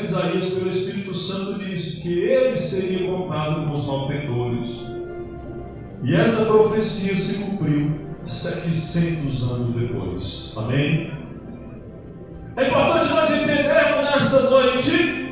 Isaías, pelo Espírito Santo, disse que ele seria comprado com os malfeitores. E essa profecia se cumpriu 700 anos depois. Amém? É importante nós entendermos nessa noite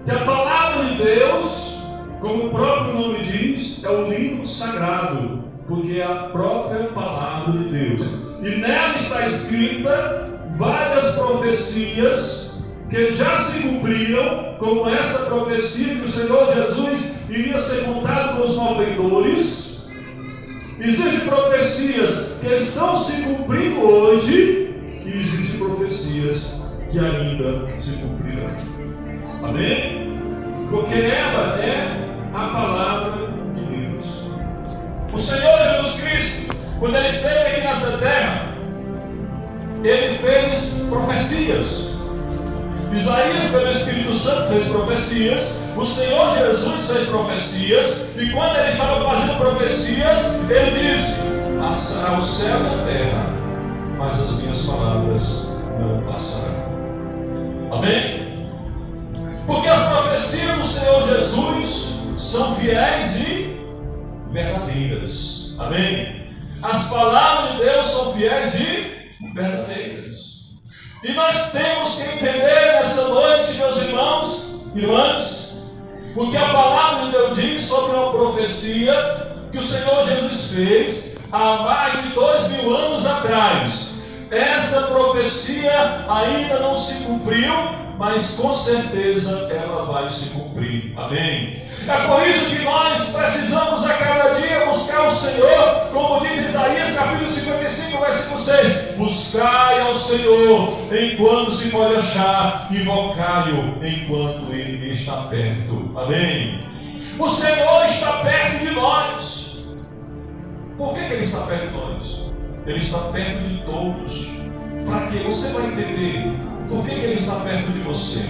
que a palavra de Deus, como o próprio nome diz, é o livro sagrado, porque é a própria palavra de Deus. E nela está escrita várias profecias que já se cumpriram, como essa profecia que o Senhor Jesus iria ser contado com os malfeitores. Existem profecias que estão se cumprindo hoje e existem profecias que ainda se cumprirão. Amém? Porque ela é a palavra de Deus. O Senhor Jesus Cristo, quando Ele esteve aqui nessa terra, Ele fez profecias. Isaías, pelo Espírito Santo, fez profecias. O Senhor Jesus fez profecias. E quando Ele estava fazendo profecias, Ele disse: passará o céu e a terra, mas as minhas palavras não passarão. Amém? Porque as profecias do Senhor Jesus são fiéis e verdadeiras. Amém? As palavras de Deus são fiéis e verdadeiras. E nós temos que entender nessa noite, meus irmãos e irmãs, porque a palavra de Deus diz sobre uma profecia que o Senhor Jesus fez há mais de 2000 anos atrás. Essa profecia ainda não se cumpriu, mas com certeza ela vai se cumprir. Amém? É por isso que nós precisamos a cada dia buscar o Senhor, como diz Isaías capítulo 55, versículo 6: buscai ao Senhor enquanto se pode achar, invocai-o enquanto Ele está perto. Amém? O Senhor está perto de nós. Por que Ele está perto de nós? Ele está perto de todos. Para quê? Você vai entender por que Ele está perto de você.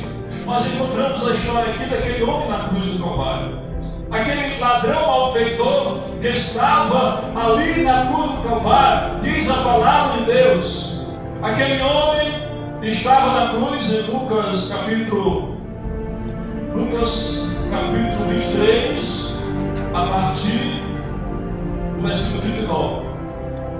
Nós encontramos a história aqui daquele homem na cruz do Calvário. Aquele ladrão malfeitor que estava ali na cruz do Calvário. Diz a palavra de Deus. Aquele homem estava na cruz em Lucas capítulo 23, a partir do versículo 39.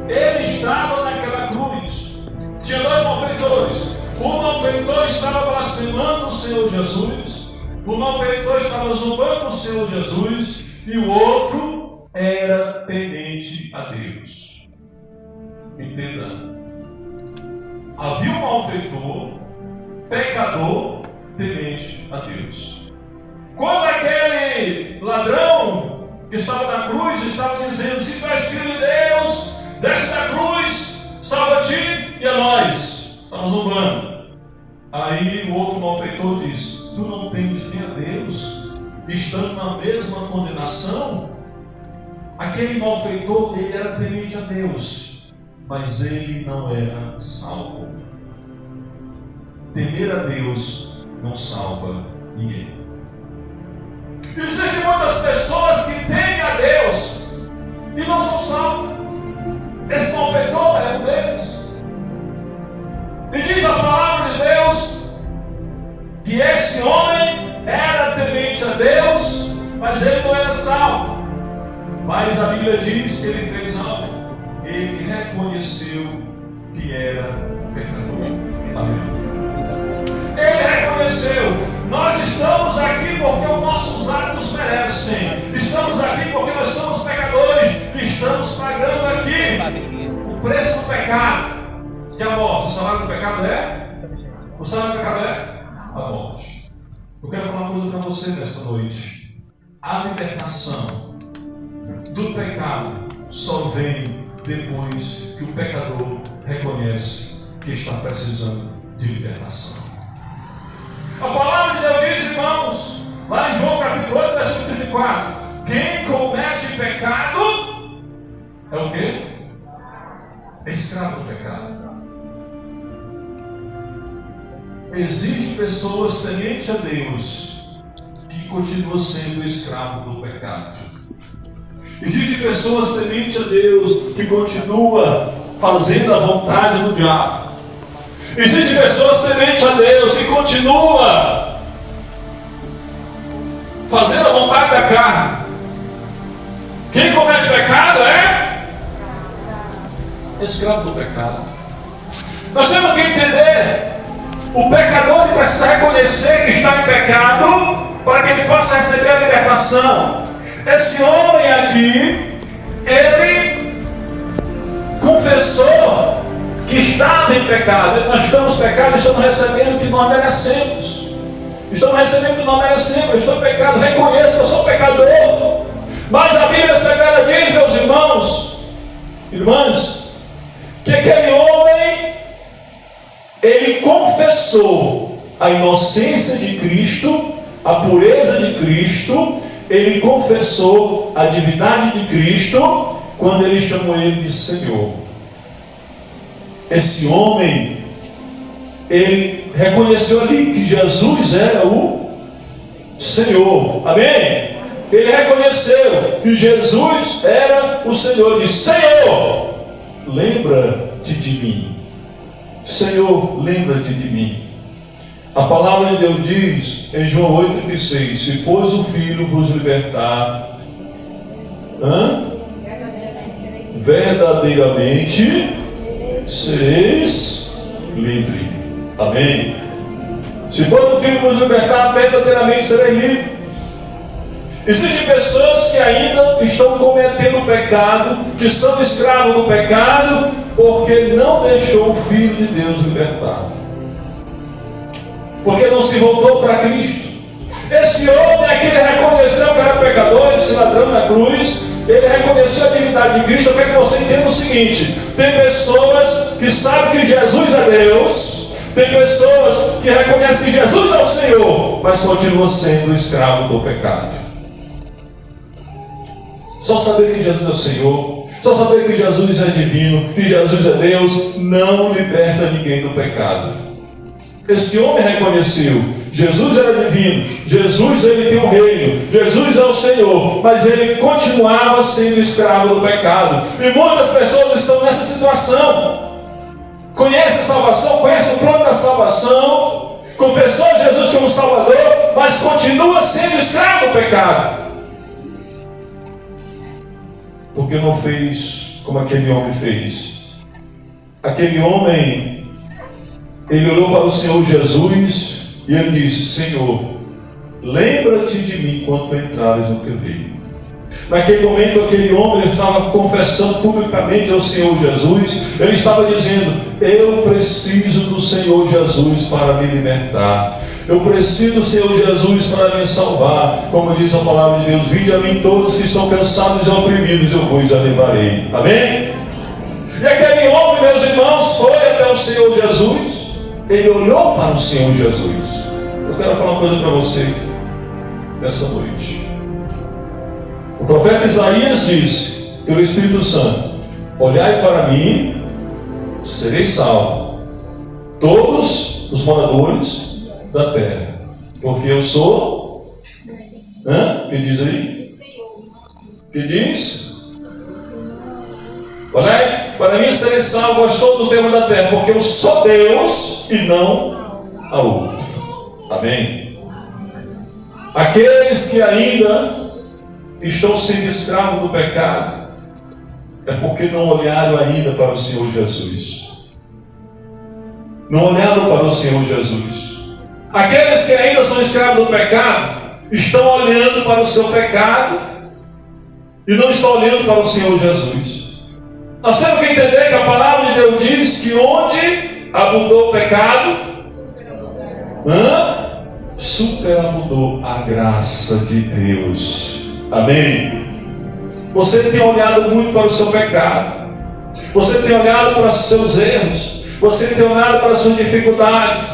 Ele estava naquela cruz. Tinha dois malfeitores. O malfeitor estava blasfemando o Senhor Jesus. O malfeitor estava zombando o Senhor Jesus. E o outro era temente a Deus. Entenda. Havia um malfeitor, pecador, temente a Deus. Quando aquele ladrão que estava na cruz estava dizendo: se tu és filho de Deus, desce da cruz, salva-te e a nós. Estava zombando. Aí o outro malfeitor disse: tu não tens fé a Deus, estando na mesma condenação? Aquele malfeitor, ele era temente a Deus, mas ele não era salvo. Temer a Deus não salva ninguém. Existem muitas pessoas que temem a Deus e não são salvos. Esse malfeitor é um deles. E diz a palavra de Deus que esse homem era temente a Deus, mas ele não era salvo. Mas a Bíblia diz que ele fez algo. Ele reconheceu que era pecador. Amém. Ele reconheceu. Nós estamos aqui porque os nossos atos merecem. Estamos aqui porque nós somos pecadores. Estamos pagando aqui o preço do pecado, que é a morte. O salário do pecado é? O salário do pecado é? A morte. Eu quero falar uma coisa para você nesta noite. A libertação do pecado só vem depois que o pecador reconhece que está precisando de libertação. A palavra de Deus diz, irmãos, lá em João capítulo 8, versículo 34: quem comete pecado é o quê? É escravo do pecado. Existem pessoas tementes a Deus que continuam sendo escravo do pecado. Existem pessoas tementes a Deus que continuam fazendo a vontade do diabo. Existem pessoas tementes a Deus que continuam escravo do pecado. Nós temos que entender, o pecador ele precisa reconhecer que está em pecado para que ele possa receber a libertação. Esse homem aqui, ele confessou que estava em pecado. Nós estamos pecados, estamos recebendo o que nós merecemos. Estamos recebendo o que nós merecemos. Estou em pecado, reconheço que eu sou pecador. Mas a Bíblia Sagrada diz, meus irmãos, irmãs, que aquele homem, ele confessou a inocência de Cristo, a pureza de Cristo, ele confessou a divindade de Cristo, quando ele chamou ele de Senhor. Esse homem, ele reconheceu ali que Jesus era o Senhor. Amém? Ele reconheceu que Jesus era o Senhor. Disse: Senhor, lembra-te de mim. Senhor, lembra-te de mim. A palavra de Deus diz em João 8,36: se pois o Filho vos libertar, verdadeiramente sereis livres. Amém? Se pois o Filho vos libertar, verdadeiramente sereis livres. Existem pessoas que ainda estão cometendo pecado, que são escravos do pecado, porque não deixou o Filho de Deus libertar, porque não se voltou para Cristo. Esse homem aqui, ele reconheceu que era pecador, esse ladrão na cruz, ele reconheceu a divindade de Cristo. Eu quero que você entenda o seguinte: tem pessoas que sabem que Jesus é Deus, tem pessoas que reconhecem que Jesus é o Senhor, mas continuam sendo escravo do pecado. Só saber que Jesus é o Senhor, só saber que Jesus é divino, que Jesus é Deus, não liberta ninguém do pecado. Esse homem reconheceu, Jesus era divino, Jesus ele tem um reino, Jesus é o Senhor, mas ele continuava sendo escravo do pecado. E muitas pessoas estão nessa situação. Conhece a salvação, conhece o plano da salvação, confessou Jesus como Salvador, mas continua sendo escravo do pecado, porque não fez como aquele homem fez. Aquele homem, ele olhou para o Senhor Jesus e ele disse: Senhor, lembra-te de mim quando entrares no teu reino. Naquele momento, aquele homem estava confessando publicamente ao Senhor Jesus. Ele estava dizendo: eu preciso do Senhor Jesus para me libertar. Eu preciso do Senhor Jesus para me salvar. Como diz a palavra de Deus: vinde a mim todos que estão cansados e oprimidos, eu vos aliviarei. Amém? E aquele homem, meus irmãos, foi até o Senhor Jesus. Ele olhou para o Senhor Jesus. Eu quero falar uma coisa para você nessa noite. O profeta Isaías disse pelo Espírito Santo: olhai para mim, sereis salvos, todos os moradores da terra, porque eu sou. Que diz aí? Que diz? Olhai para mim, sereis salvos, todos os termos da terra, porque eu sou Deus e não há outro. Amém? Aqueles que ainda estão sendo escravos do pecado, é porque não olharam ainda para o Senhor Jesus. Não olharam para o Senhor Jesus. Aqueles que ainda são escravos do pecado, estão olhando para o seu pecado e não estão olhando para o Senhor Jesus. Nós temos que entender que a palavra de Deus diz que onde abundou o pecado, superabundou a graça de Deus. Amém? Você tem olhado muito para o seu pecado, você tem olhado para os seus erros, você tem olhado para as suas dificuldades,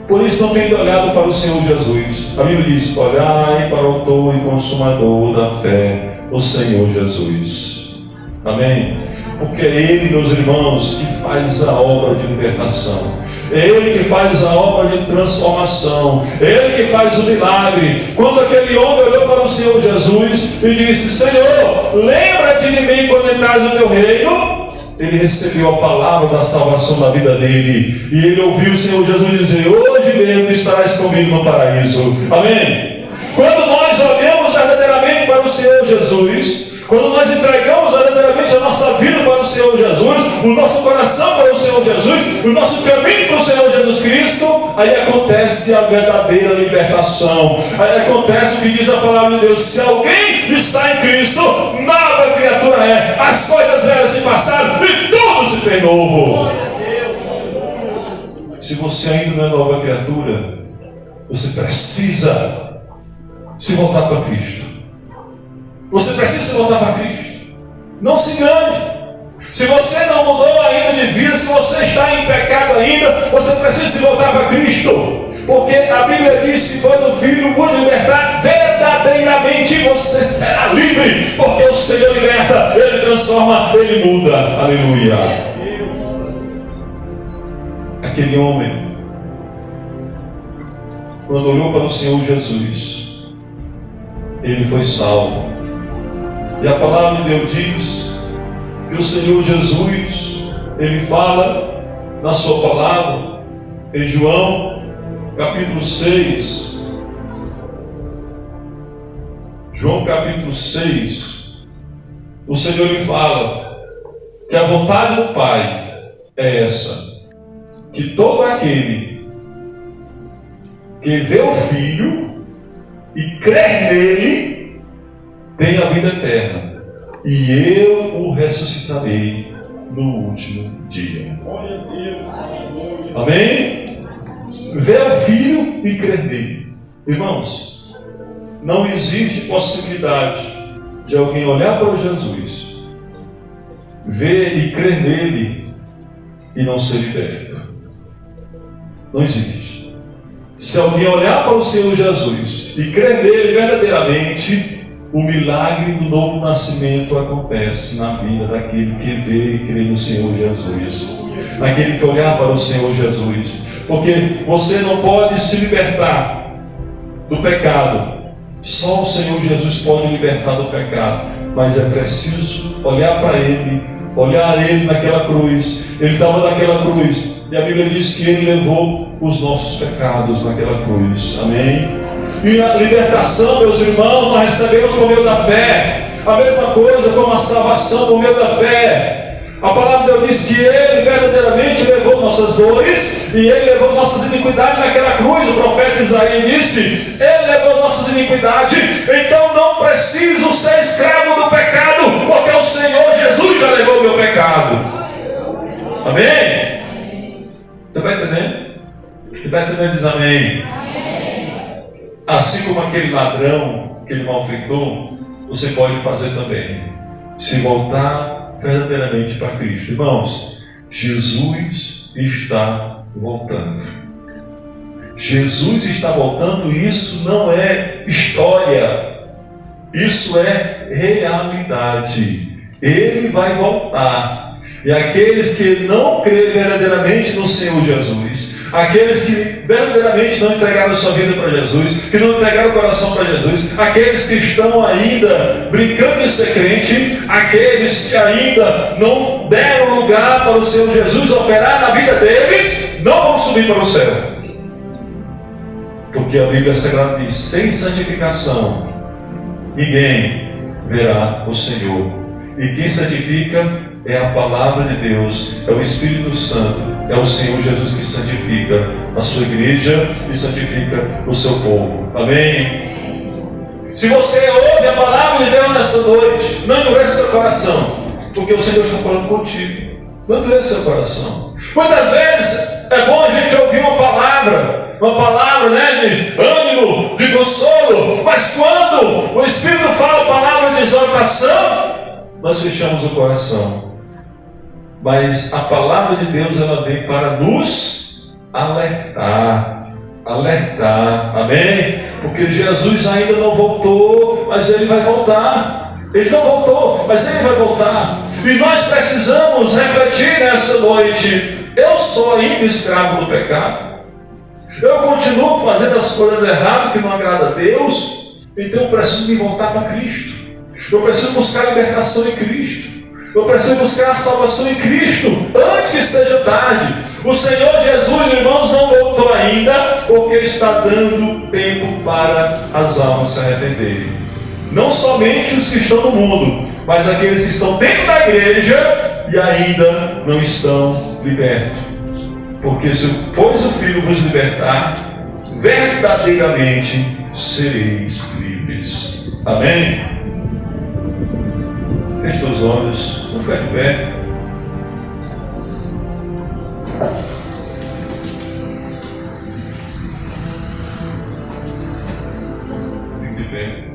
por isso não tem olhado para o Senhor Jesus. A Bíblia diz: olhai para o autor e consumador da fé, o Senhor Jesus. Amém? Porque é Ele, meus irmãos, que faz a obra de libertação, é Ele que faz a obra de transformação, é Ele que faz o milagre. Quando aquele homem olhou para o Senhor Jesus e disse: Senhor, lembra-te de mim quando entrares no teu reino, ele recebeu a palavra da salvação da vida dele, e ele ouviu o Senhor Jesus dizer: hoje mesmo estarás comigo no paraíso. Amém? Quando nós olhamos verdadeiramente para o Senhor Jesus, Quando nós entregamos verdadeiramente a nossa vida para o Senhor Jesus, o nosso coração para o Senhor Jesus, o nosso caminho para o Senhor Jesus Cristo, aí acontece a verdadeira libertação. Aí acontece o que diz a palavra de Deus: se alguém está em Cristo, nova criatura é. As coisas velhas se passaram e tudo se fez novo. Se você ainda não é nova criatura, você precisa se voltar para Cristo. Você precisa se voltar para Cristo. Não se engane. Se você não mudou ainda de vida, se você está em pecado ainda, você precisa se voltar para Cristo. Porque a Bíblia diz: se pois o Filho vos libertar, verdadeiramente você será livre. Porque o Senhor liberta, Ele transforma, Ele muda. Aleluia. Aquele homem, quando olhou para o Senhor Jesus, ele foi salvo. E a palavra de Deus diz que o Senhor Jesus, Ele fala na sua palavra, em João capítulo 6, João capítulo 6, o Senhor lhe fala que a vontade do Pai é essa: que todo aquele que vê o Filho e crer nele tem a vida eterna, e eu o ressuscitarei no último dia. Amém? Vê o Filho e crer nele. Irmãos, não existe possibilidade de alguém olhar para Jesus, ver e crer nele e não ser liberto. Não existe. Se alguém olhar para o Senhor Jesus e crer nele verdadeiramente, o milagre do novo nascimento acontece na vida daquele que vê e crê no Senhor Jesus, daquele que olhar para o Senhor Jesus. Porque você não pode se libertar do pecado, só o Senhor Jesus pode libertar do pecado, mas é preciso olhar para Ele, olhar Ele naquela cruz. Ele estava naquela cruz, e a Bíblia diz que Ele levou os nossos pecados naquela cruz. Amém? E a libertação, meus irmãos, nós recebemos por meio da fé. A mesma coisa como a salvação por meio da fé. A palavra de Deus diz que Ele verdadeiramente levou nossas dores e Ele levou nossas iniquidades naquela cruz. O profeta Isaías disse: Ele levou nossas iniquidades, então não preciso ser escravo do pecado, porque o Senhor Jesus já levou o meu pecado. Amém? Você vai entendendo? Você está entendendo? Diz amém. Assim como aquele ladrão, aquele malfeitor, você pode fazer também. Se voltar verdadeiramente para Cristo. Irmãos, Jesus está voltando. Jesus está voltando, e isso não é história. Isso é realidade. Ele vai voltar. E aqueles que não creem verdadeiramente no Senhor Jesus, aqueles que verdadeiramente não entregaram sua vida para Jesus, que não entregaram o coração para Jesus, aqueles que estão ainda brincando em ser crente, aqueles que ainda não deram lugar para o Senhor Jesus operar na vida deles, não vão subir para o céu. Porque a Bíblia Sagrada diz: sem santificação ninguém verá o Senhor. E quem santifica é a palavra de Deus, é o Espírito Santo, é o Senhor Jesus que santifica a sua igreja e santifica o seu povo. Amém? Se você ouve a palavra de Deus nessa noite, não endureça seu coração, porque o Senhor está falando contigo. Não endureça seu coração. Muitas vezes é bom a gente ouvir uma palavra, de ânimo, de consolo, mas quando o Espírito fala a palavra de exortação, nós fechamos o coração. Mas a palavra de Deus, ela vem para nos alertar. Amém? Porque Jesus ainda não voltou, mas Ele vai voltar. Ele não voltou, mas Ele vai voltar. E nós precisamos refletir nessa noite: eu sou ainda escravo do pecado? Eu continuo fazendo as coisas erradas que não agradam a Deus? Então eu preciso me voltar para Cristo. Eu preciso buscar a libertação em Cristo. Eu preciso buscar a salvação em Cristo antes que esteja tarde. O Senhor Jesus, irmãos, não voltou ainda, porque está dando tempo para as almas se arrependerem. Não somente os que estão no mundo, mas aqueles que estão dentro da igreja e ainda não estão libertos. Porque se pois o Filho vos libertar, verdadeiramente sereis livres. Amém? Feche os olhos, não fica de pé. Fique de pé.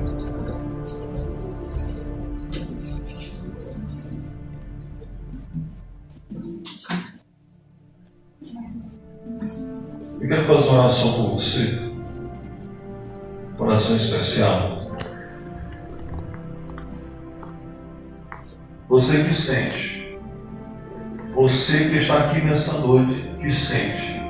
Eu quero fazer uma oração com você, uma oração especial. Você que sente, você que está aqui nessa noite, que sente